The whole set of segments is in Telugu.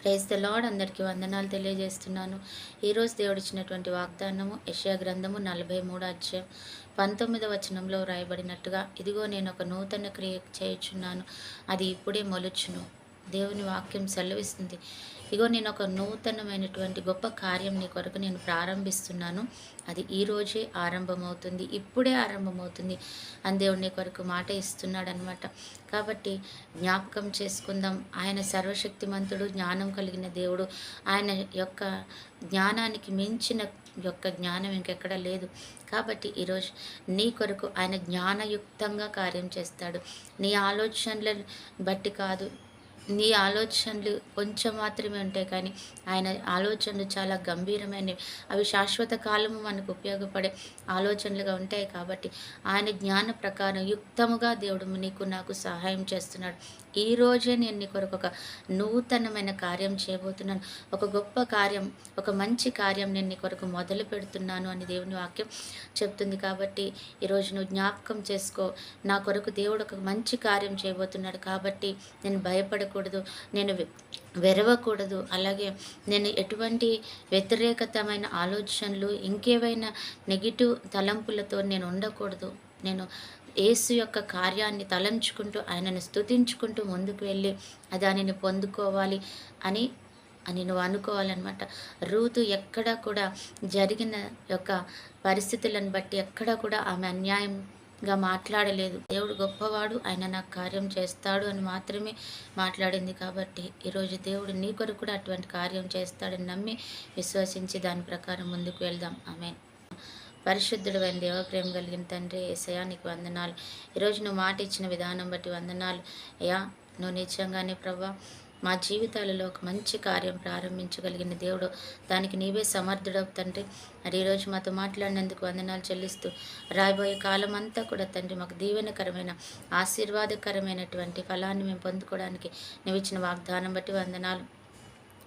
Praise the lord. అందరికీ వందనాలు తెలియజేస్తున్నాను. ఈరోజు దేవుడిచ్చినటువంటి వాగ్దానము యెషయా గ్రంథము 43 అధ్యాయం 19వ వచనంలో వ్రాయబడినట్టుగా, ఇదిగో నేను ఒక నూతన క్రియ చేయుచున్నాను, అది ఇప్పుడే మొలుచును. దేవుని వాక్యం సెలవిస్తుంది. ఇగో నేను ఒక నూతనమైనటువంటి గొప్ప కార్యం నీ కొరకు నేను ప్రారంభిస్తున్నాను, అది ఈరోజే ఆరంభమవుతుంది, ఇప్పుడే ఆరంభమవుతుంది అని దేవుడు నీ కొరకు మాట ఇస్తున్నాడు అనమాట. కాబట్టి జ్ఞాపకం చేసుకుందాం, ఆయన సర్వశక్తిమంతుడు, జ్ఞానం కలిగిన దేవుడు. ఆయన యొక్క జ్ఞానానికి మించిన యొక్క జ్ఞానం ఇంకెక్కడ లేదు. కాబట్టి ఈరోజు నీ కొరకు ఆయన జ్ఞానయుక్తంగా కార్యం చేస్తాడు. నీ ఆలోచనలను బట్టి కాదు, నీ ఆలోచనలు కొంచెం మాత్రమే ఉంటాయి, కానీ ఆయన ఆలోచనలు చాలా గంభీరమైనవి. అవి శాశ్వత కాలము మనకు ఉపయోగపడే ఆలోచనలుగా ఉంటాయి. కాబట్టి ఆయన జ్ఞాన ప్రకారం యుక్తముగా దేవుడు నీకు నాకు సహాయం చేస్తున్నాడు. ఈ రోజే నేను నీ కొరకు ఒక నూతనమైన కార్యం చేయబోతున్నాను, ఒక గొప్ప కార్యం, ఒక మంచి కార్యం నేను నీ కొరకు మొదలు పెడుతున్నాను అని దేవుని వాక్యం చెప్తుంది. కాబట్టి ఈరోజు నువ్వు జ్ఞాపకం చేసుకో, నా కొరకు దేవుడు ఒక మంచి కార్యం చేయబోతున్నాడు. కాబట్టి నేను భయపడకూడదు, నేను వెరవకూడదు, అలాగే నేను ఎటువంటి వ్యతిరేకతమైన ఆలోచనలు, ఇంకేవైనా నెగిటివ్ తలంపులతో నేను ఉండకూడదు. నేను యేసు యొక్క కార్యాన్ని తలంచుకుంటూ, ఆయనను స్తుతించుకుంటూ ముందుకు వెళ్ళి దానిని పొందుకోవాలి అని నువ్వు అనుకోవాలన్నమాట. రూతు ఎక్కడ కూడా జరిగిన యొక్క పరిస్థితులను బట్టి ఎక్కడ కూడా ఆమె అన్యాయంగా మాట్లాడలేదు. దేవుడు గొప్పవాడు, ఆయన నాకు కార్యం చేస్తాడు అని మాత్రమే మాట్లాడింది. కాబట్టి ఈరోజు దేవుడు నీ కొరకు కూడా అటువంటి కార్యం చేస్తాడని నమ్మి విశ్వసించి దాని ప్రకారం ముందుకు వెళ్దాం. ఆమేన్. పరిశుద్ధుడు అయిన దేవ, ప్రేమ కలిగిన తండ్రి యేసయ్యా, నీకు వందనాలు. ఈరోజు నువ్వు మాట ఇచ్చిన విధానం బట్టి వందనాలు అయ్యా. నువ్వు నిజంగానే ప్రభా మా జీవితాలలో ఒక మంచి కార్యం ప్రారంభించగలిగిన దేవుడు, దానికి నీవే సమర్థుడవు తండ్రి. మరి ఈరోజు మాతో మాట్లాడినందుకు వందనాలు చెల్లిస్తూ, రాబోయే కాలం అంతా కూడా తండ్రి మాకు దీవెనకరమైన, ఆశీర్వాదకరమైనటువంటి ఫలాన్ని మేము పొందుకోవడానికి నువ్వు ఇచ్చిన వాగ్దానం బట్టి వందనాలు.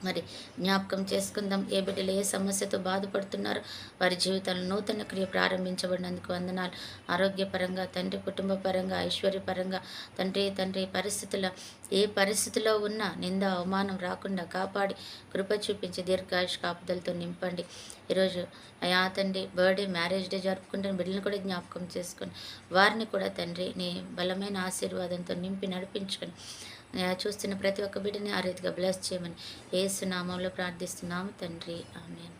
మరి జ్ఞాపకం చేసుకుందాం, ఏ బిడ్డలు ఏ సమస్యతో బాధపడుతున్నారో వారి జీవితాలను నూతన క్రియ ప్రారంభించబడినందుకు వందనాలు. ఆరోగ్యపరంగా తండ్రి, కుటుంబ పరంగా, ఐశ్వర్యపరంగా తండ్రి ఏ పరిస్థితిలో ఉన్నా నింద అవమానం రాకుండా కాపాడి కృప చూపించి దీర్ఘాయుష్ కాపుదలతో నింపండి. ఈరోజు అయా తండ్రి బర్త్డే, మ్యారేజ్ డే జరుపుకుంటున్న బిడ్డలను కూడా జ్ఞాపకం చేసుకొని వారిని కూడా తండ్రి నీ బలమైన ఆశీర్వాదంతో నింపి నడిపించుకొని చూస్తున్న ప్రతి ఒక్క బిడ్డని ఆ రీతిగా బ్లెస్ చేయమని యేసు నామంలో ప్రార్థిస్తున్నాము తండ్రి. ఆమేన్.